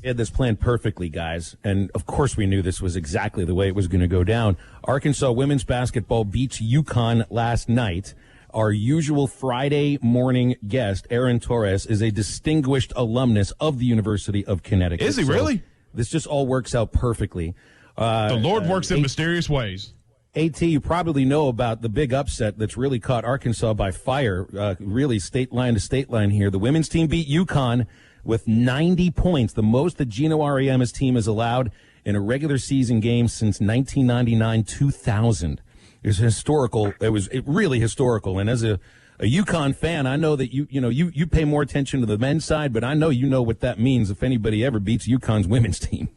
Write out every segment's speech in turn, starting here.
had this planned perfectly, guys, and of course we knew this was exactly the way it was going to go down. Arkansas women's basketball beats UConn last night. Our usual Friday morning guest, Aaron Torres, is a distinguished alumnus of the University of Connecticut. Is he really? This just all works out perfectly. The Lord works in mysterious ways. AT, you probably know about the big upset that's really caught Arkansas by fire, really state line to state line here. The women's team beat UConn with 90 points, the most that Gino Auriemma's team has allowed in a regular season game since 1999-2000. It was historical. It was really historical. And as a UConn fan, I know that you pay more attention to the men's side, but I know you know what that means if anybody ever beats UConn's women's team.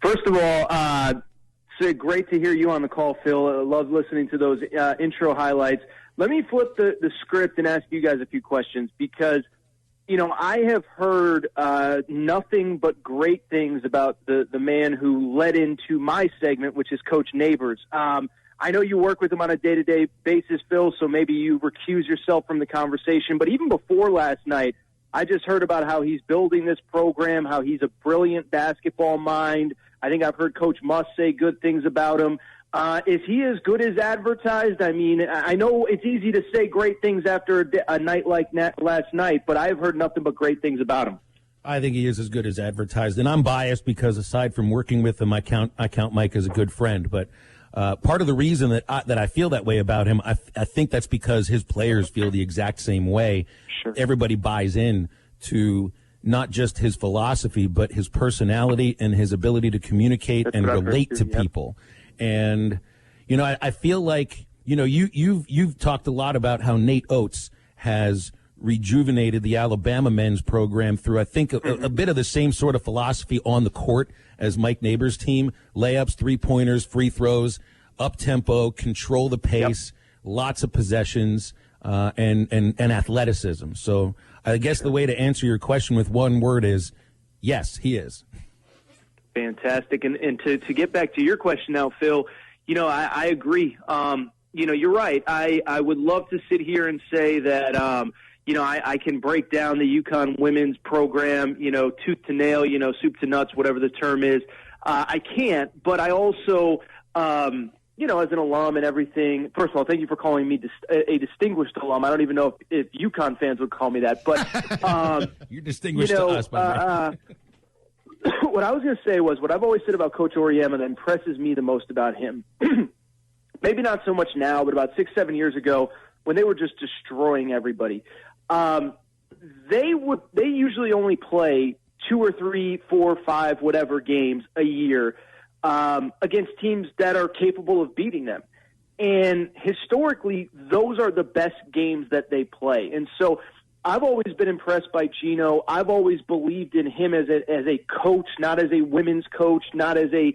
First of all, it's great to hear you on the call, Phil. I love listening to those intro highlights. Let me flip the script and ask you guys a few questions because, I have heard nothing but great things about the man who led into my segment, which is Coach Neighbors. I know you work with him on a day-to-day basis, Phil, so maybe you recuse yourself from the conversation. But even before last night, I just heard about how he's building this program, how he's a brilliant basketball mind. I think I've heard Coach Muss say good things about him. Is he as good as advertised? I mean, I know it's easy to say great things after a night like last night, but I've heard nothing but great things about him. I think he is as good as advertised, and I'm biased because aside from working with him, I count Mike as a good friend. But part of the reason that I feel that way about him, I think that's because his players feel the exact same way. Sure. Everybody buys in to not just his philosophy, but his personality and his ability to communicate and relate to people. And, I feel like, you've talked a lot about how Nate Oates has rejuvenated the Alabama men's program through, I think, a bit of the same sort of philosophy on the court as Mike Neighbors' team. Layups, three-pointers, free throws, up-tempo, control the pace, lots of possessions, and athleticism. So I guess the way to answer your question with one word is, yes, he is. Fantastic. And to get back to your question now, Phil, I agree. You're right. I would love to sit here and say that, I can break down the UConn women's program, tooth to nail, soup to nuts, whatever the term is. I can't, but I also, as an alum and everything, first of all, thank you for calling me a distinguished alum. I don't even know if UConn fans would call me that, but you're distinguished to us, by the way. What I was going to say was what I've always said about Coach Auriemma that impresses me the most about him, maybe not so much now, but about 6-7 years ago when they were just destroying everybody, they usually only play 2 or 3, 4, 5, whatever games a year against teams that are capable of beating them. And historically, those are the best games that they play. And so I've always been impressed by Gino. I've always believed in him as a coach, not as a women's coach, not as a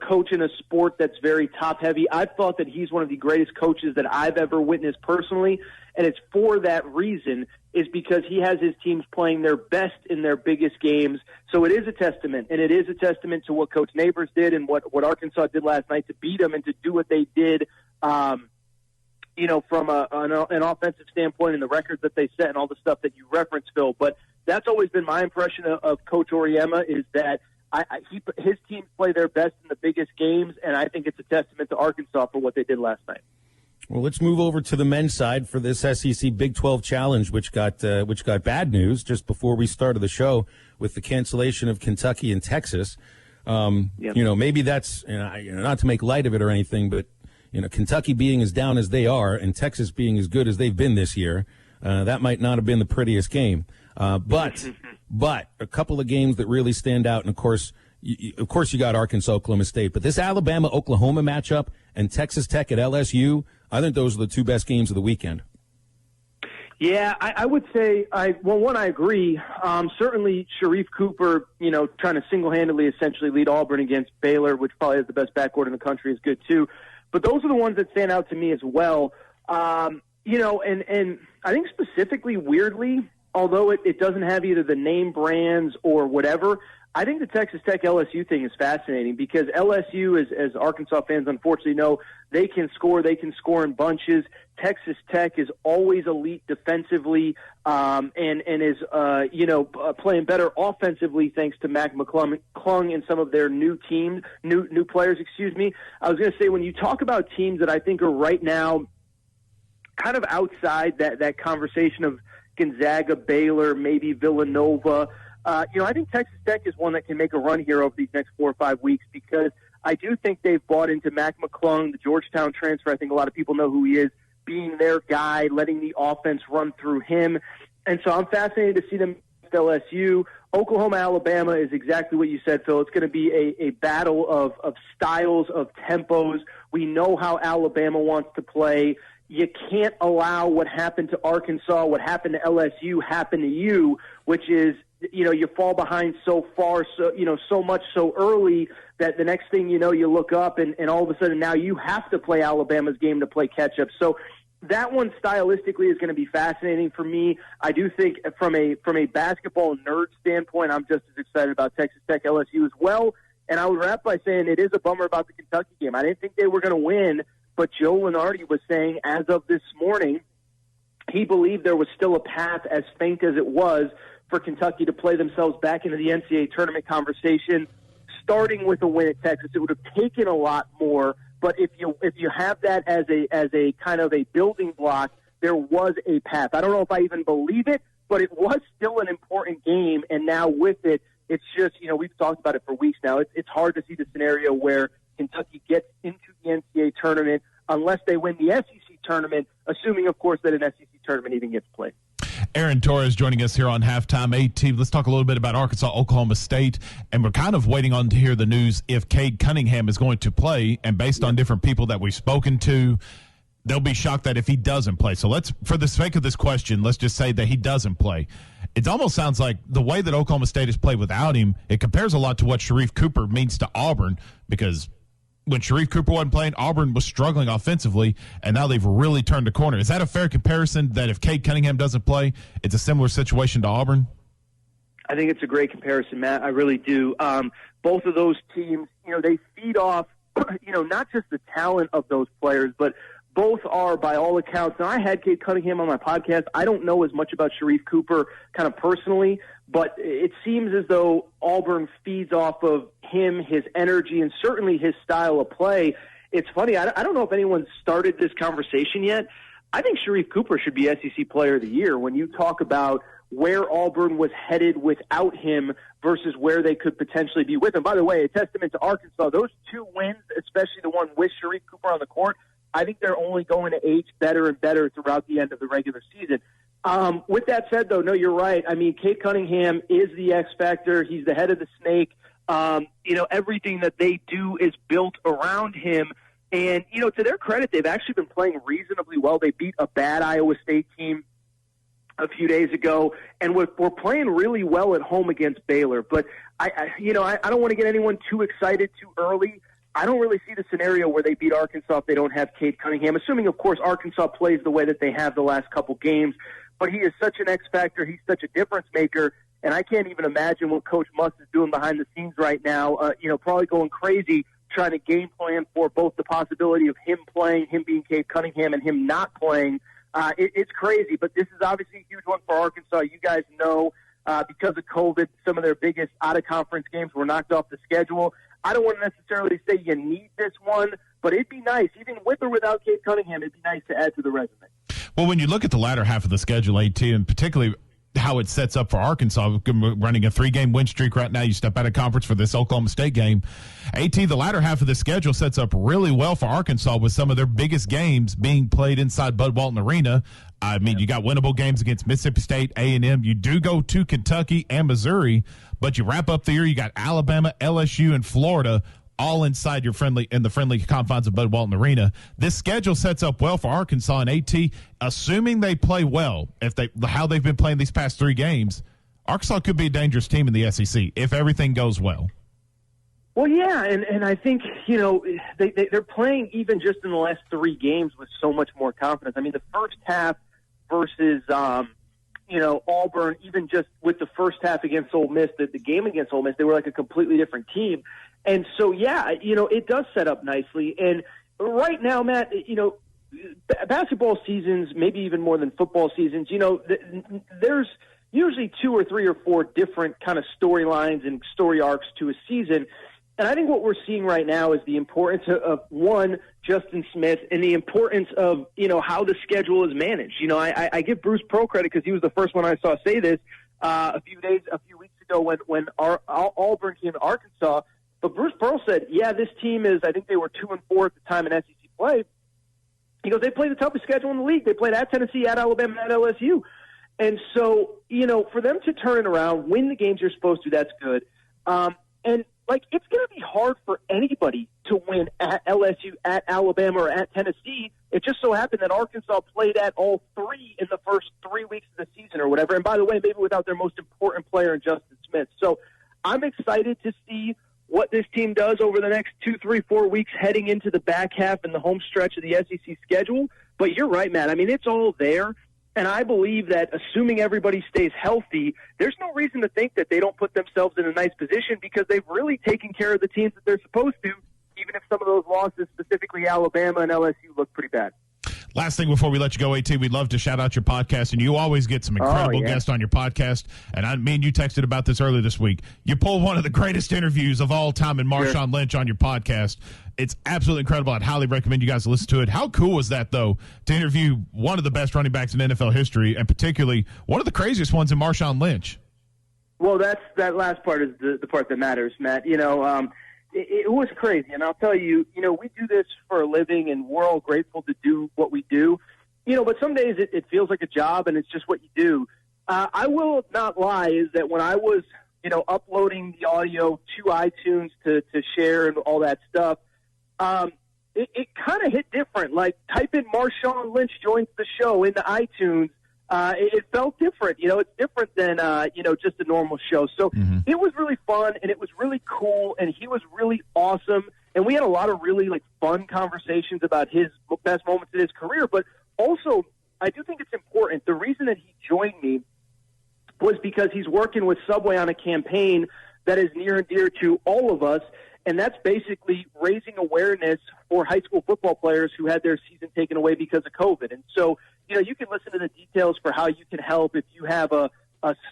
coach in a sport that's very top-heavy. I've thought that he's one of the greatest coaches that I've ever witnessed personally, and it's for that reason, is because he has his teams playing their best in their biggest games. So it is a testament, and it is a testament to what Coach Neighbors did and what Arkansas did last night to beat them and to do what they did, from an offensive standpoint and the records that they set and all the stuff that you referenced, Phil. But that's always been my impression of Coach Auriemma is that his teams play their best in the biggest games, and I think it's a testament to Arkansas for what they did last night. Well, let's move over to the men's side for this SEC Big 12 Challenge, which got bad news just before we started the show with the cancellation of Kentucky and Texas. Maybe that's not to make light of it or anything, but Kentucky being as down as they are and Texas being as good as they've been this year, that might not have been the prettiest game. But a couple of games that really stand out, and of course you got Arkansas, Oklahoma State, but this Alabama-Oklahoma matchup and Texas Tech at LSU, I think those are the two best games of the weekend. Yeah, I would say, I agree. Certainly Sharif Cooper, trying to single-handedly essentially lead Auburn against Baylor, which probably has the best backcourt in the country, is good too. But those are the ones that stand out to me as well. And I think specifically, weirdly, although it doesn't have either the name brands or whatever, I think the Texas Tech LSU thing is fascinating because LSU, as Arkansas fans unfortunately know, they can score in bunches. Texas Tech is always elite defensively and is playing better offensively thanks to Mac McClung and some of their new players. I was going to say, when you talk about teams that I think are right now kind of outside that conversation of Gonzaga, Baylor, maybe Villanova, I think Texas Tech is one that can make a run here over these next 4 or 5 weeks because I do think they've bought into Mac McClung, the Georgetown transfer. I think a lot of people know who he is, being their guy, letting the offense run through him. And so I'm fascinated to see them at LSU. Oklahoma, Alabama is exactly what you said, Phil. It's going to be a battle of styles, of tempos. We know how Alabama wants to play. You can't allow what happened to Arkansas, what happened to LSU happen to you, which is, you fall behind so far, so much so early that the next thing you know, you look up and all of a sudden now you have to play Alabama's game to play catch up. So that one stylistically is going to be fascinating for me. I do think from a basketball nerd standpoint, I'm just as excited about Texas Tech LSU as well. And I would wrap by saying it is a bummer about the Kentucky game. I didn't think they were going to win, but Joe Lunardi was saying as of this morning, he believed there was still a path, as faint as it was, for Kentucky to play themselves back into the NCAA tournament conversation, starting with a win at Texas. It would have taken a lot more, but if you have that as a kind of a building block, there was a path. I don't know if I even believe it, but it was still an important game, and now with it, it's just, we've talked about it for weeks now. It's hard to see the scenario where Kentucky gets into the NCAA tournament unless they win the SEC tournament, assuming, of course, that an SEC tournament even gets played. Aaron Torres joining us here on Halftime AT. Let's talk a little bit about Arkansas, Oklahoma State, and we're kind of waiting on to hear the news if Cade Cunningham is going to play, and based on different people that we've spoken to, they'll be shocked that if he doesn't play. So for the sake of this question, let's just say that he doesn't play. It almost sounds like the way that Oklahoma State has played without him, it compares a lot to what Sharif Cooper means to Auburn, because when Sharif Cooper wasn't playing, Auburn was struggling offensively, and now they've really turned the corner. Is that a fair comparison, that if Cade Cunningham doesn't play, it's a similar situation to Auburn? I think it's a great comparison, Matt. I really do. Both of those teams, they feed off, not just the talent of those players, but both are, by all accounts. Now, I had Cade Cunningham on my podcast. I don't know as much about Sharif Cooper kind of personally, but it seems as though Auburn feeds off of him, his energy, and certainly his style of play. It's funny. I don't know if anyone started this conversation yet. I think Sharif Cooper should be SEC Player of the Year when you talk about where Auburn was headed without him versus where they could potentially be with him. By the way, a testament to Arkansas, those 2 wins, especially the one with Sharif Cooper on the court, I think they're only going to age better and better throughout the end of the regular season. With that said, though, no, you're right. I mean, Cade Cunningham is the X factor. He's the head of the snake. Everything that they do is built around him. And, to their credit, they've actually been playing reasonably well. They beat a bad Iowa State team a few days ago, and we're playing really well at home against Baylor. But, I don't want to get anyone too excited too early. I don't really see the scenario where they beat Arkansas if they don't have Cade Cunningham, assuming, of course, Arkansas plays the way that they have the last couple games. But he is such an X factor. He's such a difference maker. And I can't even imagine what Coach Muss is doing behind the scenes right now, probably going crazy trying to game plan for both the possibility of him playing, him being Cade Cunningham, and him not playing. It's crazy, but this is obviously a huge one for Arkansas. You guys know because of COVID, some of their biggest out-of-conference games were knocked off the schedule. I don't want to necessarily say you need this one, but it'd be nice, even with or without Cade Cunningham, it'd be nice to add to the resume. Well, when you look at the latter half of the schedule, AT, and particularly how it sets up for Arkansas, running a 3-game win streak right now. You step out of conference for this Oklahoma State game. AT, the latter half of the schedule sets up really well for Arkansas with some of their biggest games being played inside Bud Walton Arena. I mean, you got winnable games against Mississippi State, A&M. You do go to Kentucky and Missouri, but you wrap up the year. You got Alabama, LSU, and Florida all inside the friendly confines of Bud Walton Arena. This schedule sets up well for Arkansas and AT, assuming they play well. How they've been playing these past 3 games, Arkansas could be a dangerous team in the SEC if everything goes well. Well, yeah, and I think, they're playing even just in the last 3 games with so much more confidence. I mean, the first half versus, Auburn, even just with the first half against Ole Miss, the game against Ole Miss, they were like a completely different team. And so, it does set up nicely. And right now, Matt, basketball seasons, maybe even more than football seasons, there's usually 2 or 3 or 4 different kind of storylines and story arcs to a season. And I think what we're seeing right now is the importance of one, Justin Smith, and the importance of, how the schedule is managed. I give Bruce Pearl credit because he was the first one I saw say this a few weeks ago when Auburn came to Arkansas. But Bruce Pearl said, this team is, I think they were 2-4 at the time in SEC play. He goes, they play the toughest schedule in the league. They played at Tennessee, at Alabama, at LSU. And so, for them to turn it around, win the games you're supposed to, that's good. It's going to be hard for anybody to win at LSU, at Alabama, or at Tennessee. It just so happened that Arkansas played at all 3 in the first 3 weeks of the season or whatever. And by the way, maybe without their most important player in Justin Smith. So I'm excited to see what this team does over the next 2, 3, 4 weeks heading into the back half and the home stretch of the SEC schedule. But you're right, Matt. I mean, it's all there. And I believe that assuming everybody stays healthy, there's no reason to think that they don't put themselves in a nice position because they've really taken care of the teams that they're supposed to, even if some of those losses, specifically Alabama and LSU, look pretty bad. Last thing before we let you go, AT, we'd love to shout out your podcast, and you always get some incredible guests on your podcast. And me and you texted about this earlier this week. You pulled one of the greatest interviews of all time in Marshawn Lynch on your podcast. It's absolutely incredible. I'd highly recommend you guys listen to it. How cool was that, though, to interview one of the best running backs in NFL history, and particularly one of the craziest ones in Marshawn Lynch? Well, that last part is the part that matters, Matt. It was crazy, and I'll tell you, we do this for a living, and we're all grateful to do what we do. But some days it feels like a job, and it's just what you do. I will not lie, is that when I was, uploading the audio to iTunes to share and all that stuff, it kind of hit different. Like, type in Marshawn Lynch joins the show into iTunes. It felt different. It's different than, just a normal show. So It was really fun, and it was really cool, and he was really awesome. And we had a lot of really, fun conversations about his best moments in his career. But also, I do think it's important. The reason that he joined me was because he's working with Subway on a campaign that is near and dear to all of us, and that's basically raising awareness for high school football players who had their season taken away because of COVID. And so, you can listen to the details for how you can help if you have a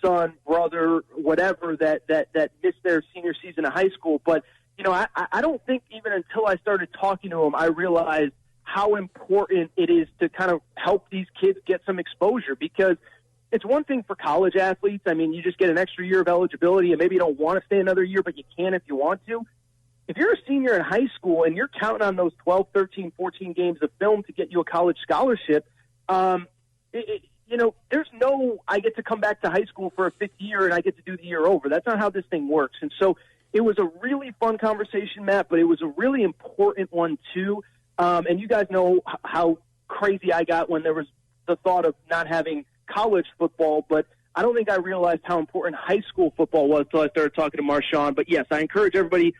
son, brother, whatever that missed their senior season of high school. But, I don't think even until I started talking to him, I realized how important it is to kind of help these kids get some exposure, because it's one thing for college athletes. I mean, you just get an extra year of eligibility, and maybe you don't want to stay another year, but you can if you want to. If you're a senior in high school and you're counting on those 12, 13, 14 games of film to get you a college scholarship, there's no, I get to come back to high school for a 5th year and I get to do the year over. That's not how this thing works. And so it was a really fun conversation, Matt, but it was a really important one too. And you guys know how crazy I got when there was the thought of not having college football, but I don't think I realized how important high school football was until I started talking to Marshawn. But yes, I encourage everybody,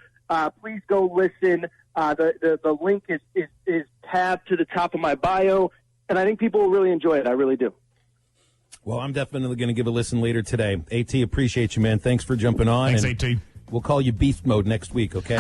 please go listen. The link is tabbed to the top of my bio, and I think people will really enjoy it. I really do. Well, I'm definitely going to give a listen later today. AT, appreciate you, man. Thanks for jumping on. Thanks, AT. We'll call you Beast Mode next week, okay?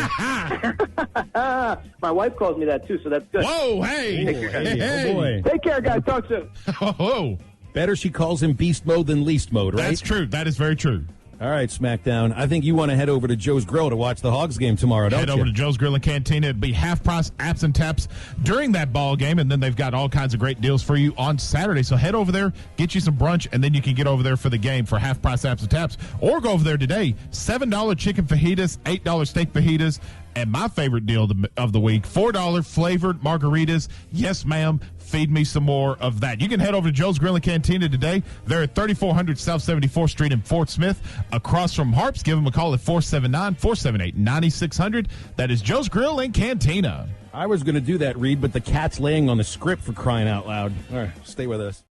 My wife calls me that, too, so that's good. Whoa, hey. Oh, boy. Take care, guys. Talk soon. Oh. Better she calls him Beast Mode than Least Mode, right? That's true. That is very true. All right, SmackDown. I think you want to head over to Joe's Grill to watch the Hogs game tomorrow, don't you? Head over to Joe's Grill and Cantina. It'll be half-price apps and taps during that ball game, and then they've got all kinds of great deals for you on Saturday. So head over there, get you some brunch, and then you can get over there for the game for half-price apps and taps. Or go over there today, $7 chicken fajitas, $8 steak fajitas, and my favorite deal of the week, $4 flavored margaritas. Yes, ma'am. Feed me some more of that. You can head over to Joe's Grill and Cantina today. They're at 3400 South 74th Street in Fort Smith, across from Harps. Give them a call at 479-478-9600. That is Joe's Grill and Cantina. I was going to do that, Reed, but the cat's laying on the script for crying out loud. All right, stay with us.